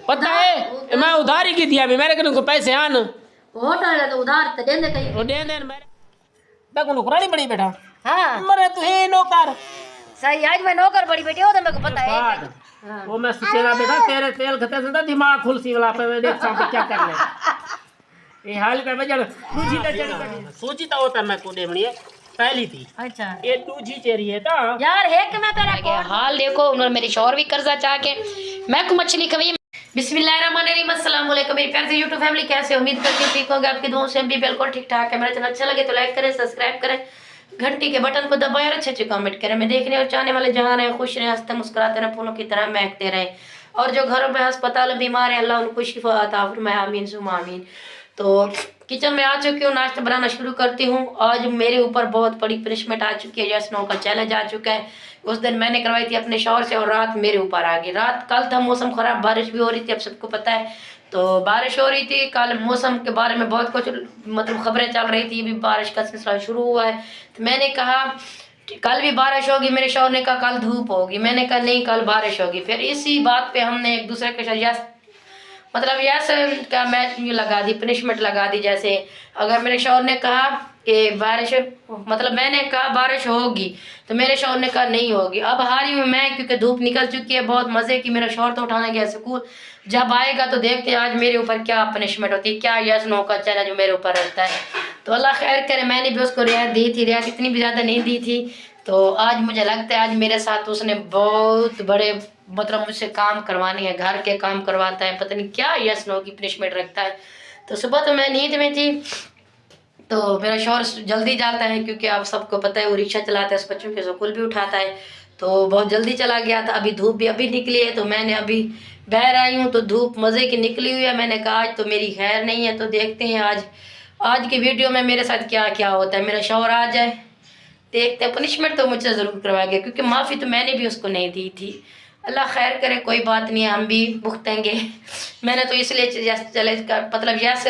पता है मैं उधार ही की दिया भी मेरे को पैसे आन होटल है तो उधार तो देंगे कहीं वो दे दे मेरे तक नौकरानी बड़ी बेटा हाँ मरे तू ही नौकर सही आज मैं नौकर बड़ी बेटी हो तो मेरे को पता है हाँ। वो मैं सोचेगा बेटा तेरे तेल खते से दिमाग खुलसी वाला पे मैं देख सकता क्या कर ले ये हाल कर बजन दूजी ले चली सोची तो होता मैं को देवनी है पहली थी अच्छा ये दूजी चेरी है ता यार है कि मैं तेरा को हाल देखो उन्होंने मेरी शौहर भी कर्जा चाह के मैं को मछली कभी बिस्मिल्लाहिर्रहमानिर्रहीम अस्सलाम वालेकुम मेरी प्यारी सी यूट्यूब फैमिली कैसे हो? उम्मीद करती हूँ ठीक होंगे आपकी दुआओं से हम भी बिल्कुल ठीक ठाक है। मेरा चैनल अच्छा लगे तो लाइक करें सब्सक्राइब करें घंटी के बटन को दबाएं और अच्छे अच्छे कमेंट करें। मैं देखने और चाहने वाले जहाँ रहे खुश रहे हंसते मुस्कुराते रहे फूलों की तरह महकते रहे और जो घरों में अस्पताल बीमार है अल्लाह उनको शिफा अता फरमाए आमीन सुम्मा आमीन। तो किचन में आ चुकी हूँ नाश्ता बनाना शुरू करती हूँ। आज मेरे ऊपर बहुत बड़ी पनिशमेंट आ चुकी है जैसनो का चैलेंज आ चुका है। उस दिन मैंने करवाई थी अपने शौहर से और रात मेरे ऊपर आ गई। रात कल था मौसम खराब बारिश भी हो रही थी अब सबको पता है तो बारिश हो रही थी। कल मौसम के बारे में बहुत कुछ मतलब खबरें चल रही थी अभी बारिश का सिलसिला शुरू हुआ है तो मैंने कहा कल भी बारिश होगी। मेरे शौहर ने कहा कल धूप होगी मैंने कहा नहीं कल बारिश होगी। फिर इसी बात पे हमने एक दूसरे के साथ मतलब यस का मैच लगा दी पनिशमेंट लगा दी। जैसे अगर मेरे शौहर ने कहा कि बारिश मतलब मैंने कहा बारिश होगी तो मेरे शौहर ने कहा नहीं होगी। अब हारी हूँ मैं क्योंकि धूप निकल चुकी है बहुत मज़े की। मेरा शौहर तो उठाने गया स्कूल जब आएगा तो देखते हैं आज मेरे ऊपर क्या पनिशमेंट होती है क्या यस नो का चैलेंज मेरे ऊपर रहता है। तो अल्लाह खैर करे मैंने भी उसको रियायत दी थी रियायत इतनी भी ज़्यादा नहीं दी थी तो आज मुझे लगता है आज मेरे साथ उसने बहुत बड़े मतलब मुझसे काम करवाने हैं घर के काम करवाता है पता नहीं क्या यस नो की पनिशमेंट रखता है। तो सुबह तो मैं नींद में थी तो मेरा शौहर जल्दी जाता है क्योंकि आप सबको पता है वो रिक्शा चलाता है उस बच्चों के स्कूल भी उठाता है तो बहुत जल्दी चला गया था। अभी धूप भी अभी निकली है तो मैंने अभी बाहर आई हूँ तो धूप मज़े की निकली हुई है। मैंने कहा आज तो मेरी खैर नहीं है तो देखते हैं आज की वीडियो में मेरे साथ क्या क्या होता है। मेरा शौहर आ जाए देखते हैं पनिशमेंट तो मुझसे ज़रूर करवाएगा क्योंकि माफ़ी तो मैंने भी उसको नहीं दी थी। अल्लाह खैर करे कोई बात नहीं है हम भी भुगतेंगे। मैंने तो इसलिए चैलेंज का मतलब यस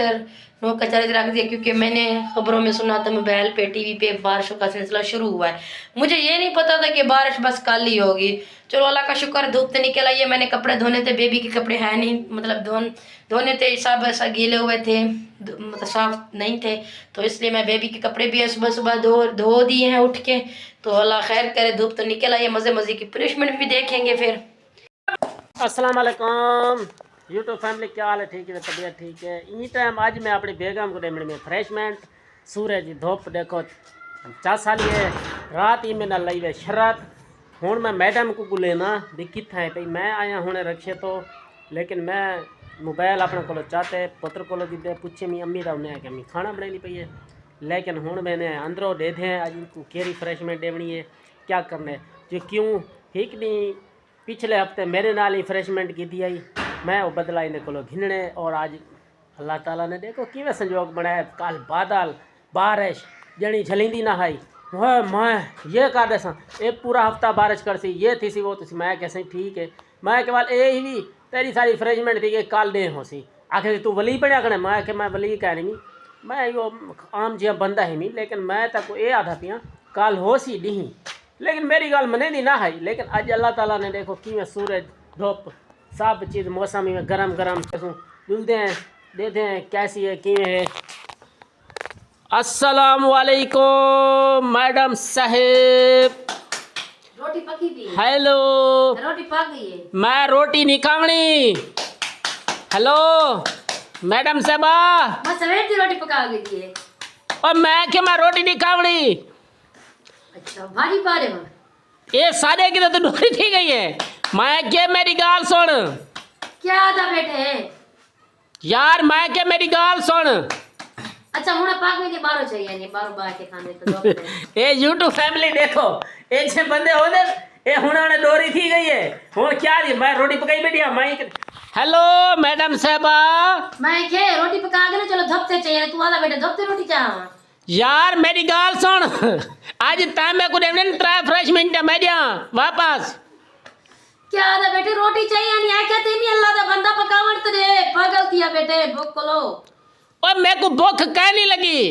नो का चैलेंज रख दिया क्योंकि मैंने खबरों में सुना था मोबाइल पे टीवी पे बारिशों का सिलसिला शुरू हुआ है। मुझे ये नहीं पता था कि बारिश बस कल ही होगी। चलो अल्लाह का शुक्र धूप तो निकल आई है। मैंने कपड़े धोने थे बेबी के कपड़े हैं नहीं मतलब धोने थे सब ऐसा गीले हुए थे मतलब साफ नहीं थे तो इसलिए मैं बेबी के कपड़े भी सुबह सुबह धो दिए हैं उठ के। तो अल्लाह खैर करे धूप तो निकल आई है मज़े मज़े की पनिशमेंट भी देखेंगे फिर। अस्सलाम वालेकुम यूट्यूब फैमिली क्या हाल है ठीक है तबीयत ठीक है। इन टाइम आज मैं अपनी बेगम को देने में फ्रेशमेंट सूरज धूप देखो 4 साल है रात ही में न लाई वे शरात हूँ मैं मैडम को लेना दिक्कत है भाई मैं आया हूँ रखे तो लेकिन मैं मोबाइल अपने को चाहते पुत्र को दे पूछे मी अम्मी का उन्हें आके अम्मी खाना बनानी पई है लेकिन हूँ मैंने अंदरों दे दें अज इनको केरी फ्रेशमेंट देनी है क्या करना है जो क्यों ठीक नहीं पिछले हफ्ते मेरे नाल ही फ्रेशमेंट की थी आई मैं वो बदला इन्हें को घिनने और आज अल्लाह ताला ने देखो किवें संजोग बनाया कल बादल बारिश जनी झलिंदी ना आई मैं ये कर दसा ये पूरा हफ्ता बारिश कर सी ये थी सी वो थी मैं कैसे ठीक है मैं केवल ये ही तेरी सारी फ्रेशमेंट थी कि कल दे हो सी आखिर तू वली पढ़िया कने मैं कि मैं वली कह रही मैं यो आम जिहा बंदा है मी लेकिन मैं तक ये आधा पिया कल हो सी डी लेकिन मेरी गल मने नहीं ना है लेकिन अज अल्लाह ताला ने देखो कि सूरज धूप सब चीज़ मौसम में गरम गरम मिलते हैं देते हैं कैसी है कि है। अस्सलाम वालेकुम मैडम साहेब रोटी पकी भी हेलो रोटी पक गई है मैं रोटी नहीं खावनी। हेलो मैडम साहबा मैं सवेर की रोटी पका गई है और मैं कि मैं रोटी नहीं खावनी। अच्छा भारी पारे में ये सारे की तो डोरी थी गई है मैं के मेरी गाल सुन क्या था बेटे यार मैं के मेरी गाल सुन। अच्छा हुणे पाक गई थी बारो चाहिए नहीं बारो बाके खाने तो दो ए यूट्यूब फैमिली देखो एक से बंदे हो दे ए हुणे डोरी थी गई है हुण क्या दी मैं रोटी पकाई बैठिया मैं हेलो मैडम साहबा मैं के रोटी पका के ना चलो धपते चाहिए तू आधा बेटे धपते रोटी चाह यार मेरी गाल सुन आज टाइम में को देने ट्राई फ्रेश मिनट मैं जा वापस क्या आधा बेटे रोटी चाहिए नहीं आके तेमी अल्लाह दा बंदा पकावण ते दे पागल किया बेटे भूख को लो और मेरे को भूख कह नहीं लगी।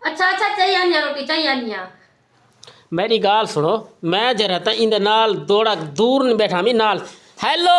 अच्छा चाहिए नहीं रोटी चाहिए नहीं मेरी गाल सुनो मैं जरा था इन नाल दौड़ा दूर नहीं बैठा मी नाल हेलो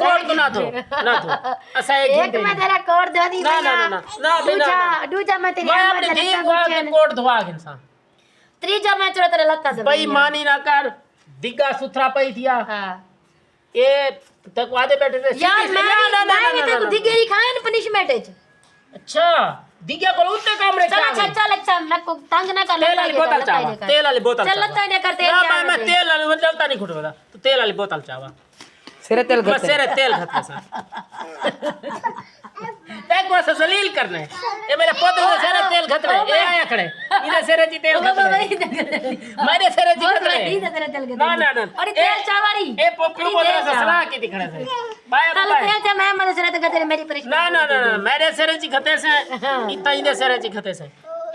कोड को ना दो ऐसा एक एक मैं तेरा कोड दे दी ना ना ना ना दूजा मैं तेरी मैं अपनी दी के कोड धवा इंसान त्रीजा मैं चलो तेरे लत्ता दे भाई मानी ना कर दिग्गा सुथरा पई थिया हां ये तक वादे बैठे थे यार मैं तेरे को दिगेरी खाए ना पनिशमेंट है अच्छा दिग्गा को उतने कमरे चल अच्छा मैं को तंग ना कर तेल वाली बोतल चावा तेल वाली बोतल चल लत्ता नहीं कर तेल ना मैं तेल वाली बोतल नहीं खुटवा तो तेल वाली बोतल चावा सिरे तेल बस सिरे तेल खत्म सा एक बार से जलील करना है ये मेरे पोते को सिरे तेल खतरे ये आया खड़े इधर सिरे जी तेल खतरे मेरे सिरे जी खतरे ना ना ना अरे तेल चावारी ए पोपलू बोतल से सलाह की दिखने से बाय चल तेल चा मैं मदद से खतरे मेरी परेशानी ना ना ना मेरे सिरे जी खते से इतना इधर सिरे जी खते से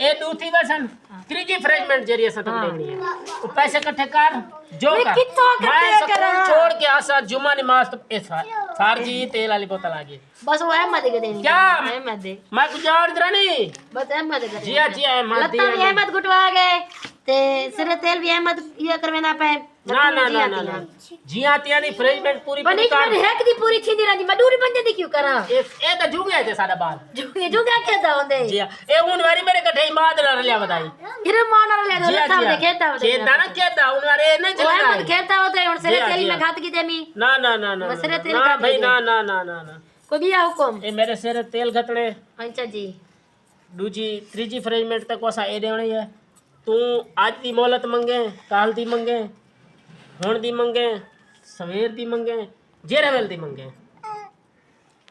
ए दूसरी वसन त्रीजी फ्रेशमेंट जरिए से तुम देनी है वो पैसे इकट्ठे कर जो कर मैं सब छोड़ के आसा जुम्मा नमाज तो ऐसा सार जी तेल वाली बोतल आ गई बस वो अहमद के देनी क्या अहमद दे मैं कुछ और इधर नहीं बस अहमद के जी अहमद लत्ता भी अहमद गुटवा गए ते सिरे तेल भी अहमद ये करवेना पे ना ना ना ना ना जी आती यानी फ्रेशमेंट पूरी पनिशमेंट है कि पूरी थी दी राजी मडूरी बन जदी क्यों करा ए तो जुगे थे साडा बाल जुगा के दा होंदे जी ए उन वारी मेरे कठे माद न लिया बताई फिर मानर ले दो लत्ता दे खेता होते खेता ना खेता उन वारे नहीं चलना अहमद खेता होते और सिरे तेल में घात की देमी ना ना ना ना सिरे तेल ना भाई ना ना ना ना ना को भी हुकुम ए मेरे सिरे तेल घटड़े अच्छा जी दूजी त्रीजी फ्रेशमेंट तक वसा ए देवणी है तू आज दी मोहलत मंगे काल दी मंगे हुण दी मंगे सवेर दी मंगे जेरे वेल दी मंगे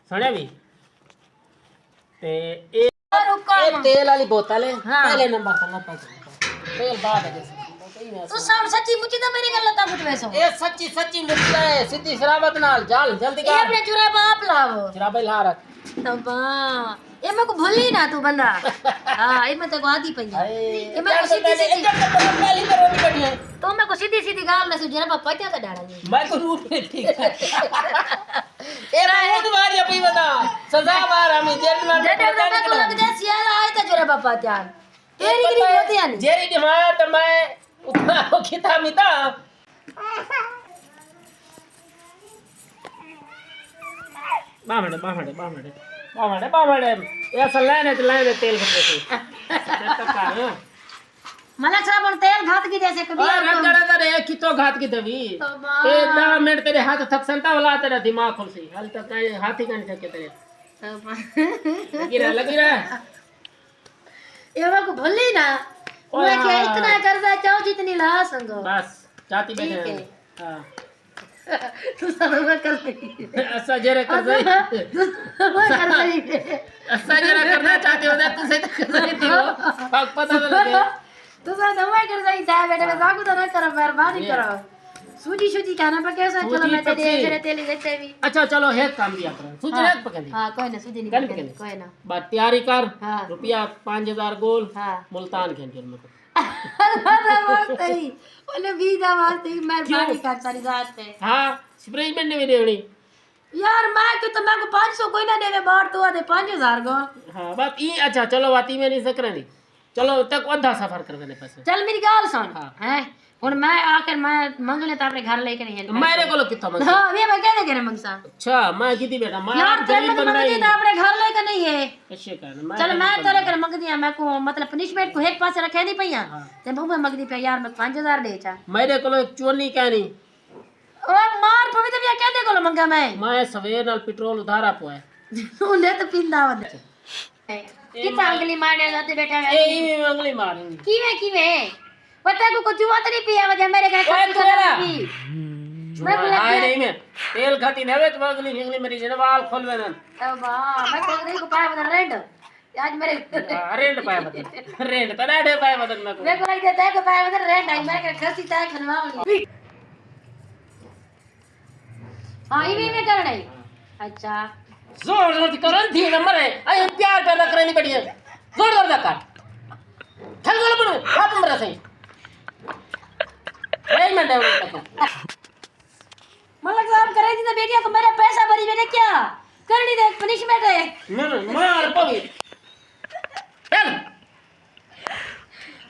सुने भी ते ए तेल वाली बोतल है पहले नंबर पर लता तेल बाद है तू साउंड सच्ची मुझे तो मेरी गल लता फुटवे सो ए सच्ची सच्ची मिलता है सीधी शराबत नाल जाल जल्दी ये अपने जुराब आप लाओ जराबे ला रख तबा ये मैं को भूली ना तू बंदा हां ये मैं तो को आदी पई ये मैं को सीधी सीधी पहली करोनी कटी है तो मैं को सीधी सीधी गाल ने सुजरा पापा क्या का डाला जी मैं को रूप में ठीक है ए बहुत बार ये पई बता सजा बार हम जेल में मैं को लग जा सियाला आए तो जुरा पापा त्यान तेरी गिरी होती है जेरी डिमांड मैं उतना खिता मिता बामड़े ऐसा लाने तेल खतरे से मला साबुन तेल घात की जैसे कभी रे कितो घात की दवी ए 10 मिनट तेरे हाथ थक संता वाला तेरा दिमाग खुल सी हाल तक हाथ ही का नहीं थके तेरे लगी रहा ये मैं को भूली ना मैं क्या इतना कर्जा चाहो जितनी ला संगो बस चाहती बैठे हां तू सब मैं कर रही ऐसा जरा कर रही ऐसा जरा करना चाहते हो तू से कर रही थी वो पता न लगे तू सब दवा कर रही था बेटा मैं जागू तो ना करो मेहरबानी करो सूजी सूजी खाना पर कैसा चलो मैं तेरे तेल देते भी अच्छा चलो है काम दिया करो सूजी रख पकड़ हां कोई ना सूजी नहीं कोई ना बात तैयारी कर हाँ। रुपया 5000 गोल हां मुल्तान खेल मेरे को तेरी ओले बीजा वास्ते मेहरबानी कर सारी जात पे हां स्प्रे में नहीं देवनी यार मैं तो मैं को 500 कोई ना देवे बाहर तो आधे 5000 गो हां बात ई अच्छा चलो बाती में नहीं सकरनी चलो तक आधा सफर कर देने पैसे चल मेरी गाल सुन हाँ। हैं हुन मैं आकर मैं मंगले तो अपने घर लेके नहीं है मेरे को कितना मंग हां ये मैं कहने करे मंगसा अच्छा मैं कितनी बेटा मैं यार तेरे को मंगती तो अपने घर लेके नहीं है अच्छे कर चल मैं तेरे कर मंग दिया मैं को मतलब पनिशमेंट को एक पास रखे दी पईया ते मुंह मंग दी पे यार मैं 5000 दे चा मेरे को एक चोनी कहनी ओ मार पवे तो क्या कहने को मंगा मैं सवेर नाल पेट्रोल उधारा पोए उन्हें तो पिंदा वद कितना अंगली मारने जाते बेटा ए अंगली मारूंगी कीवे पता को कुछ बात नहीं पिया वजह मेरे घर ओए तेरा मैं बोला हाय नहीं मैं तेल खाती नवे तो अंगली मेरी जनवाल खोलवे न तबा मैं तो नहीं को पाया बदल रेंड आज मेरे रेंड पाया बदल रेंड तना डे पाया बदल मैं मेरे को लग जाता है को पाया बदल रेंड आई मेरे घर खसी ता खनवावली हां ये में करना है अच्छा जोर जोर की करन थी नंबर है आई प्यार पैदा करनी पड़ी है जोर जोर का काट चल चल बड़ो आप मेरा सही एक मिनट है मलक साहब करे थी तो बेटिया को मेरा पैसा भरी बेटे क्या करनी दे पनिशमेंट है मार पगी चल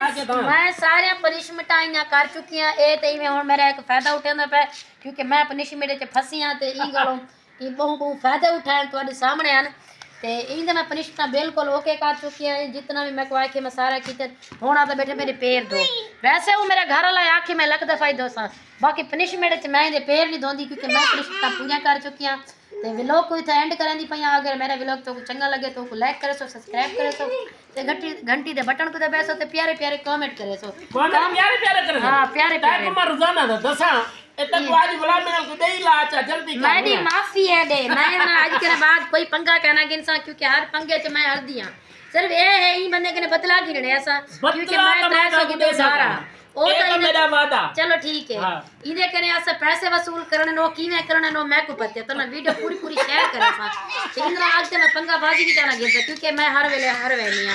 ਮੈਂ ਸਾਰਿਆਂ ਪਨਿਸ਼ਮੈਂਟਾਂ ਆਈਆਂ ਕਰ ਚੁੱਕੀਆਂ ਇਹ ਤੇ ਇਵੇਂ ਹੁਣ ਮੇਰਾ ਇੱਕ ਫਾਇਦਾ ਉਠਾਉਂਦਾ ਪਿਆ ਕਿਉਂਕਿ ਮੈਂ ਪਨਿਸ਼ਮੈਂਟ 'ਚ ਫਸੀ ਹਾਂ ਤੇ ਇਹ ਗੱਲੋਂ ਇਹ ਬਹੁ ਫਾਇਦਾ ਉਠਾਉਣ ਤੁਹਾਡੇ ਸਾਹਮਣੇ ਹਨ ਤੇ ਇਹਦੇ ਮੈਂ ਪਨਿਸ਼ਮੈਂਟਾਂ ਬਿਲਕੁਲ ਓਕੇ ਕਰ ਚੁੱਕੀ ਹਾਂ ਜਿतना भी मैं को आके मैं सारा किया ਹੁਣ आता बैठे मेरे पैर धो वैसे वो मेरा घर वाला आके मैं लख दफाई दोसा बाकी पनिशमेंट च मैं ਇਹਦੇ पैर नहीं धोंदी क्योंकि मैं पनिशमेंटां पूरियां कर चुकी हाँ ਤੇ ਵਲੌਗ ਕੋਈ ਤਾਂ ਐਂਡ ਕਰਨ ਦੀ ਪਈਆਂ ਅਗਰ ਮੇਰਾ ਵਲੌਗ ਤੁਹਾਨੂੰ ਚੰਗਾ ਲੱਗੇ ਤਾਂ ਲਾਈਕ ਕਰੇ ਸੋ ਸਬਸਕ੍ਰਾਈਬ ਕਰੇ ਸੋ ਤੇ ਘੰਟੀ ਦੇ ਬਟਨ ਕੋ ਦਬਾਏ ਸੋ ਤੇ ਪਿਆਰੇ ਪਿਆਰੇ ਕਮੈਂਟ ਕਰੇ ਸੋ ਪਿਆਰੇ ਪਿਆਰੇ ਕਰ ਹਾਂ ਪਿਆਰੇ ਪਿਆਰੇ ਮੈਂ ਰੋਜ਼ਾਨਾ ਦਾ ਦੱਸਾਂ ਇਹ ਤਾਂ ਅੱਜ ਬੁਲਾ ਮੇਰੇ ਕੋ ਦੇਈ ਲਾ ਚਾ ਜਲਦੀ ਕਰ मेरी माफी है दे मैं आज के बाद कोई पंगा कहना कि इंसान क्योंकि हर पंगे च मैं हरदी हां सिर्फ ये है ही बंदे के बदला की लेने ऐसा क्योंकि मैं 300 की दे सारा ओ तो मेरा वादा चलो ठीक है इने करे ऐसे पैसे वसूल करने नो कीवे करने नो मैं को पता तो ना वीडियो पूरी पूरी शेयर करे सा इंद्रा आज ते मैं पंगा बाजी की जाना गिर क्योंकि मैं हर वेले नहीं